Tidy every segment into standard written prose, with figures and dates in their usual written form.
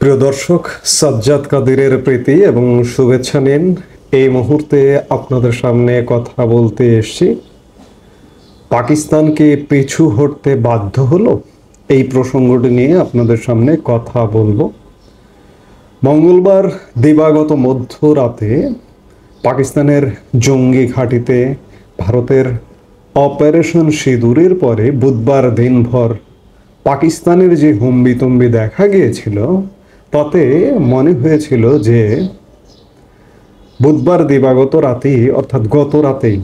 প্রিয় দর্শক, সাজ্জাদ কাদিরের প্রীতি এবং শুভেচ্ছা নিন। এই মুহূর্তে আপনাদের সামনে কথা বলতে এসেছি। পাকিস্তানকে পিছু হটতে বাধ্য হলো, এই প্রসঙ্গটি নিয়ে আপনাদের সামনে কথা বলবো। মঙ্গলবার দিবাগত মধ্যরাতে পাকিস্তানের জঙ্গি ঘাঁটিতে ভারতের অপারেশন সিঁদুরের পরে বুধবার দিনভর পাকিস্তানের যে হম্বিতম্বি দেখা গিয়েছিল, তাতে মনে হয়েছিল যে বুধবার দিবাগত রাতেই অর্থাৎ গত রাতেই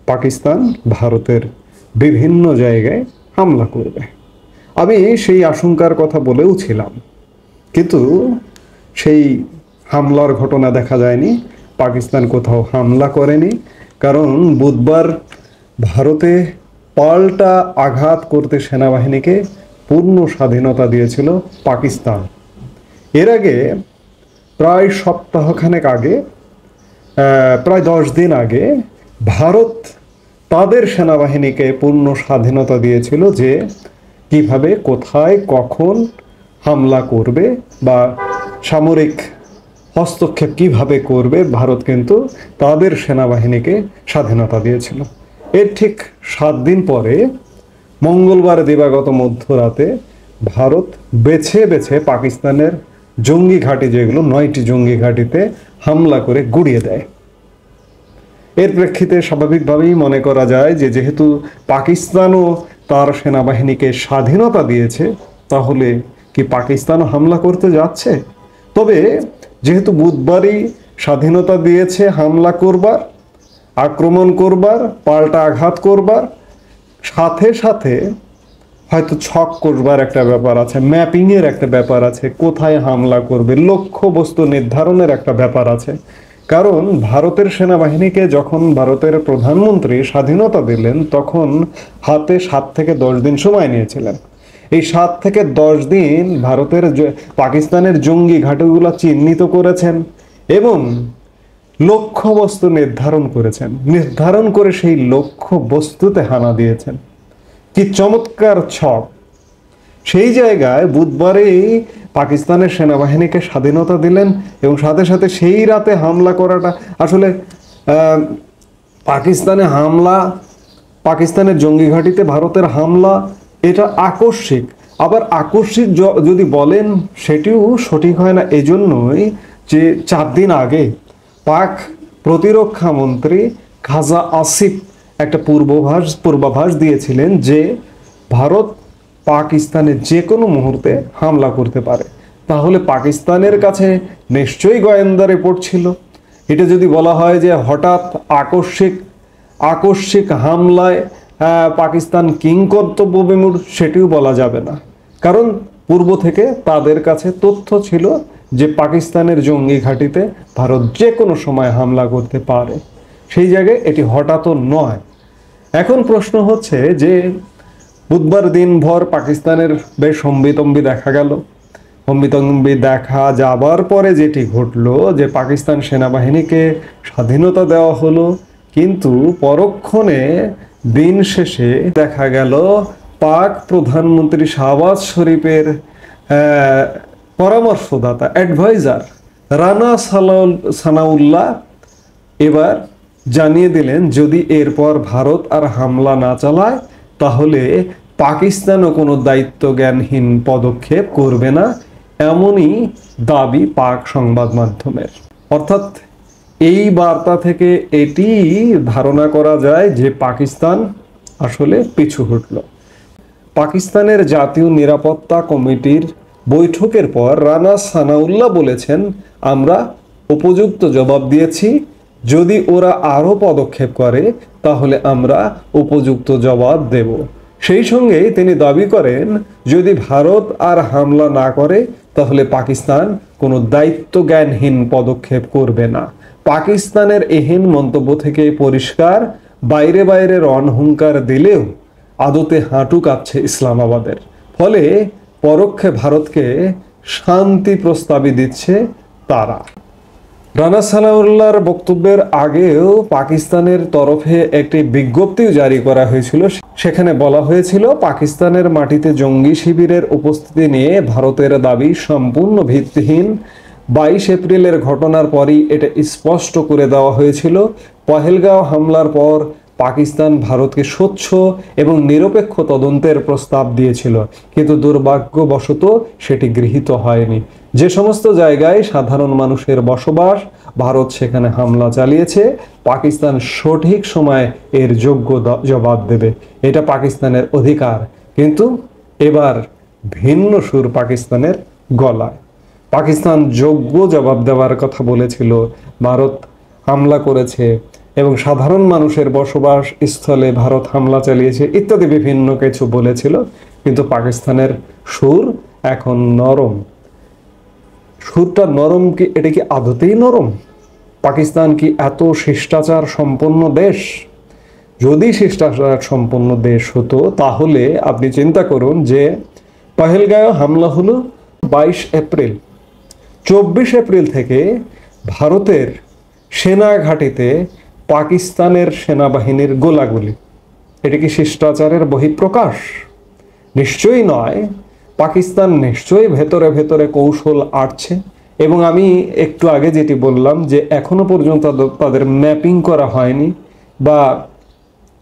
পাকিস্তান ভারতের বিভিন্ন জায়গায় হামলা করবে। আমি সেই আশঙ্কার কথা বলেও ছিলাম, কিন্তু সেই হামলার ঘটনা দেখা যায়নি। পাকিস্তান কোথাও হামলা করেনি, কারণ বুধবার ভারতে পাল্টা আঘাত করতে সেনাবাহিনীকে পূর্ণ স্বাধীনতা দিয়েছিল পাকিস্তান। এর আগে প্রায় সপ্তাহখানেক আগে, প্রায় 10 দিন আগে ভারত তাদের সেনাবাহিনীকে পূর্ণ স্বাধীনতা দিয়েছিল যে কিভাবে, কোথায়, কখন হামলা করবে বা সামরিক হস্তক্ষেপ কিভাবে করবে। ভারত কিন্তু তাদের সেনাবাহিনীকে স্বাধীনতা দিয়েছিল। এর ঠিক 7 দিন পরে মঙ্গলবার দিবাগত মধ্যরাতে ভারত বেছে বেছে পাকিস্তানের জঙ্গি ঘাঁটি, যেগুলো 9টি জঙ্গি ঘাঁটিতে হামলা করে গুড়িয়ে দেয়। এর প্রেক্ষিতে স্বাভাবিকভাবেই মনে করা যায় যে যেহেতু পাকিস্তানও তার সেনাবাহিনীকে স্বাধীনতা দিয়েছে, তাহলে কি পাকিস্তানও হামলা করতে যাচ্ছে? তবে যেহেতু বুধবারই স্বাধীনতা দিয়েছে হামলা করবার, আক্রমণ করবার, পাল্টা আঘাত করবার, সাথে সাথে হয়তো ছক করবার একটা ব্যাপার আছে, ম্যাপিংয়ের একটা ব্যাপার আছে, কোথায় হামলা করবে, লক্ষ্যবস্তু নির্ধারণের একটা ব্যাপার আছে। কারণ ভারতের সেনাবাহিনীকে যখন ভারতের প্রধানমন্ত্রী স্বাধীনতা দিলেন, তখন হাতে 7 থেকে 10 দিন সময় নিয়েছিলেন। এই 7 থেকে 10 দিন ভারতের পাকিস্তানের জঙ্গি ঘাঁটিগুলো চিহ্নিত করেছেন এবং লক্ষ্যবস্তু নির্ধারণ করেছেন, নির্ধারণ করে সেই লক্ষ্যবস্তুতে হানা দিয়েছেন। কি চমৎকার ছক! সেই জায়গায় বুধবারেই পাকিস্তানের সেনাবাহিনীকে স্বাধীনতা দিলেন এবং সাথে সাথে সেই রাতে হামলা করাটা আসলে পাকিস্তানে হামলা, পাকিস্তানের জঙ্গি ঘাঁটিতে ভারতের হামলা, এটা আকস্মিক। আবার আকস্মিক যদি বলেন, সেটিও সঠিক হয় না। এজন্যই যে 4 দিন আগে পাক প্রতিরক্ষা মন্ত্রী খাজা আসিফ একটা পূর্বাভাস দিয়েছিলেন যে ভারত পাকিস্তানে যে কোনো মুহূর্তে হামলা করতে পারে। তাহলে পাকিস্তানের কাছে নিশ্চয়ই গোয়েন্দা রিপোর্ট ছিল। এটা যদি বলা হয় যে হঠাৎ আকস্মিক হামলায় পাকিস্তান কিংকর্তব্য বিমূঢ়, সেটিও বলা যাবে না। কারণ পূর্ব থেকে তাদের কাছে তথ্য ছিল যে পাকিস্তানের জঙ্গি ঘাঁটিতে ভারত যে কোনো সময় হামলা করতে পারে। সেই জায়গায় এটি হঠাৎ নয়। এখন প্রশ্ন হচ্ছে যে বুধবার দিনভর পাকিস্তানের বেশ হম্বিতম্বি দেখা গেল। হম্বিতম্বি দেখা যাবার পরে যেটি ঘটলো যে পাকিস্তান সেনাবাহিনীকে স্বাধীনতা দেওয়া হলো, কিন্তু পরক্ষণে দিন শেষে দেখা গেল পাক প্রধানমন্ত্রী শাহবাজ শরীফের পরামর্শদাতা, অ্যাডভাইজার রানা সানাউল্লাহ এবার জানিয়ে দিলেন যদি এরপর ভারত আর হামলা না চালায়, তাহলে পাকিস্তানও কোনো দায়িত্বজ্ঞানহীন পদক্ষেপ করবে না, এমনই দাবি পাক সংবাদ মাধ্যমের। অর্থাৎ এই বার্তা থেকে এটি ধারণা করা যায় যে পাকিস্তান আসলে পিছু হটল। পাকিস্তানের জাতীয় নিরাপত্তা কমিটির বৈঠকের পর রানা সানাউল্লাহ বলেছেন, আমরা উপযুক্ত জবাব দিয়েছি, যদি ওরা আরও পদক্ষেপ করে তাহলে আমরা উপযুক্ত জবাব দেব। সেই সঙ্গে তিনি দাবি করেন যদি ভারত আর হামলা না করে তাহলে পাকিস্তান কোনো দায়িত্বজ্ঞানহীন পদক্ষেপ করবে না। পাকিস্তানের এহেন মন্তব্য থেকে পরিষ্কার, বাইরে বাইরে রণহুঙ্কার দিলেও আদতে হাঁটু কাঁপছে ইসলামাবাদের। ফলে পরোক্ষে ভারতকে শান্তি প্রস্তাবই দিচ্ছে তারা। রানা সানাউল্লাহর বক্তব্যের আগেও পাকিস্তানের তরফে একটি বিজ্ঞপ্তিও জারি করা হয়েছিল। সেখানে বলা হয়েছিল পাকিস্তানের মাটিতে জঙ্গি শিবিরের উপস্থিতি নিয়ে ভারতের দাবি সম্পূর্ণ ভিত্তিহীন। 22 এপ্রিলের ঘটনার পরই এটা স্পষ্ট করে দেওয়া হয়েছিল। পহেলগাঁও হামলার পর পাকিস্তান ভারতকে স্বচ্ছ এবং নিরপেক্ষ তদন্তের প্রস্তাব দিয়েছিল, কিন্তু দুর্ভাগ্যবশত সেটি গৃহীত হয়নি। যে সমস্ত জায়গায় সাধারণ মানুষের বসবাস, ভারত সেখানে হামলা চালিয়েছে। পাকিস্তান সঠিক সময় এর যোগ্য জবাব দেবে, এটা পাকিস্তানের অধিকার। কিন্তু এবার ভিন্ন সুর পাকিস্তানের গলায়। পাকিস্তান যোগ্য জবাব দেওয়ার কথা বলেছিল, ভারত হামলা করেছে এবং সাধারণ মানুষের বসবাস স্থলে ভারত হামলা চালিয়েছে ইত্যাদি বিভিন্ন কিছু বলেছিল, কিন্তু পাকিস্তানের সুর এখন নরম। সুরটা নরম কি? এটা কি আদতেই নরম? পাকিস্তান কি এত শিষ্টাচার সম্পন্ন দেশ? যদি শিষ্টাচার সম্পন্ন দেশ হতো তাহলে আপনি চিন্তা করুন যে পহেলগাঁও হামলা হলো 22 এপ্রিল, 24 এপ্রিল থেকে ভারতের সেনা ঘাঁটিতে পাকিস্তানের সেনাবাহিনীর গোলাগুলি। এটা কি শিষ্টাচারের বহিঃপ্রকাশ? নিশ্চয়ই নয়। পাকিস্তান নিশ্চয়ই ভেতরে ভেতরে কৌশল আটছে, এবং আমি একটু আগে যেটি বললাম যে এখনো পর্যন্ত তাদের ম্যাপিং করা হয়নি বা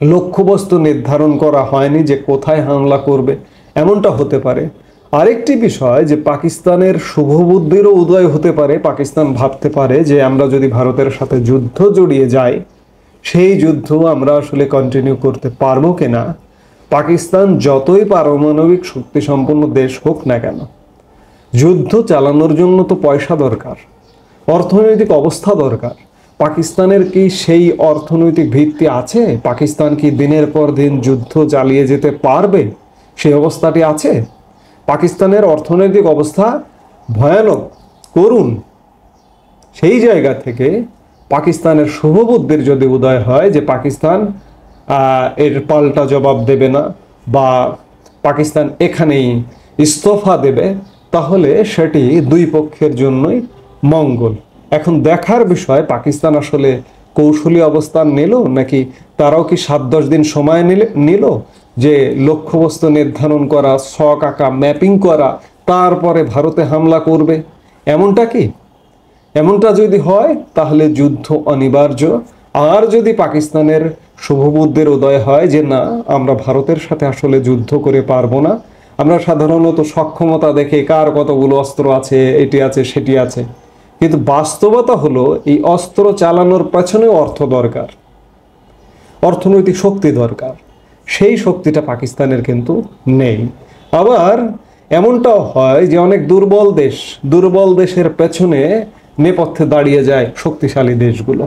লক্ষ্যবস্তু নির্ধারণ করা হয়নি যে কোথায় হামলা করবে, এমনটা হতে পারে। আরেকটি বিষয় যে পাকিস্তানের শুভবুদ্ধিরও উদয় হতে পারে। পাকিস্তান ভাবতে পারে যে আমরা যদি ভারতের সাথে যুদ্ধ জড়িয়ে যাই, সেই যুদ্ধ আমরা আসলে কন্টিনিউ করতে পারবো কিনা। পাকিস্তান যতই পারমাণবিক শক্তি সম্পন্ন দেশ হোক না কেন, যুদ্ধ চালানোর জন্য তো পয়সা দরকার, অর্থনৈতিক অবস্থা দরকার। পাকিস্তানের কি সেই অর্থনৈতিক ভিত্তি আছে? পাকিস্তান কি দিনের পর দিন যুদ্ধ চালিয়ে যেতে পারবে? সেই অবস্থাটি আছে? পাকিস্তানের অর্থনৈতিক অবস্থা ভয়ানক, করুন। সেই জায়গা থেকে পাকিস্তানের শুভবুদ্ধির যদি উদয় হয় যে পাকিস্তান এর পাল্টা জবাব দেবে না বা পাকিস্তান এখানেই ইস্তফা দেবে, তাহলে সেটি দুই পক্ষের জন্যই মঙ্গল। এখন দেখার বিষয় পাকিস্তান আসলে কৌশলী অবস্থান নিল, নাকি তারাও কি 7-10 দিন সময় নিল যে লক্ষ্যবস্তু নির্ধারণ করা, ছক আঁকা, ম্যাপিং করা, তারপরে ভারতে হামলা করবে। এমনটা কি? এমনটা যদি হয় তাহলে যুদ্ধ অনিবার্য। আর যদি পাকিস্তানের শুভবুদ্ধির উদয় হয় যে না, আমরা ভারতের সাথে আসলে যুদ্ধ করে পারবো না, আমরা সাধারণত সক্ষমতা দেখে কার কতগুলো অস্ত্র আছে, এটি আছে সেটি আছে, কিন্তু বাস্তবতা হলো এই অস্ত্র চালানোর পেছনে অর্থ দরকার, অর্থনৈতিক শক্তি দরকার। সেই শক্তিটা পাকিস্তানের কিন্তু নেই। আবার এমনটাও হয় যে অনেক দুর্বল দেশের পেছনে নেপথ্যে দাঁড়িয়ে যায় শক্তিশালী দেশগুলো।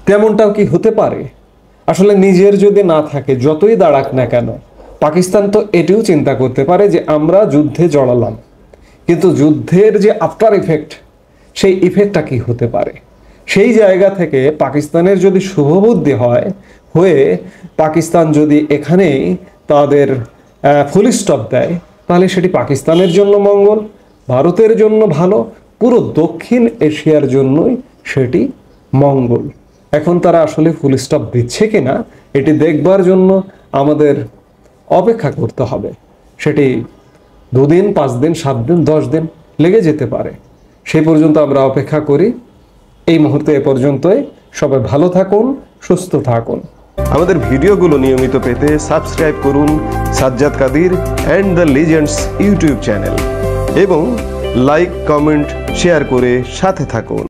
তেমনটাও কি হতে পারে? আসলে নিজের যদি না থাকে, যতই দাঁড়াক না কেন, পাকিস্তান তো এটিও চিন্তা করতে পারে যে আমরা যুদ্ধে জড়ালাম, কিন্তু যুদ্ধের যে আফটার ইফেক্ট, সেই ইফেক্টটা কি হতে পারে। সেই জায়গা থেকে পাকিস্তানের যদি শুভবুদ্ধি হয়ে পাকিস্তান যদি এখানেই তাদের ফুল স্টপ দেয়, তাহলে সেটি পাকিস্তানের জন্য মঙ্গল, ভারতের জন্য ভালো, পুরো দক্ষিণ এশিয়ার জন্যই সেটি মঙ্গল। এখন তারা আসলে ফুল স্টপ দিচ্ছে কিনা এটি দেখবার জন্য আমাদের অপেক্ষা করতে হবে। সেটি 2 দিন, 5 দিন, 7 দিন, 10 দিন লেগে যেতে পারে। সেই পর্যন্ত আমরা অপেক্ষা করি। এই মুহূর্তে এ পর্যন্তই। সবাই ভালো থাকুন, সুস্থ থাকুন। আমাদের ভিডিওগুলো নিয়মিত পেতে সাবস্ক্রাইব করুন Sajjad Kadir and the legends YouTube channel এবং লাইক, কমেন্ট, শেয়ার করে সাথে থাকুন।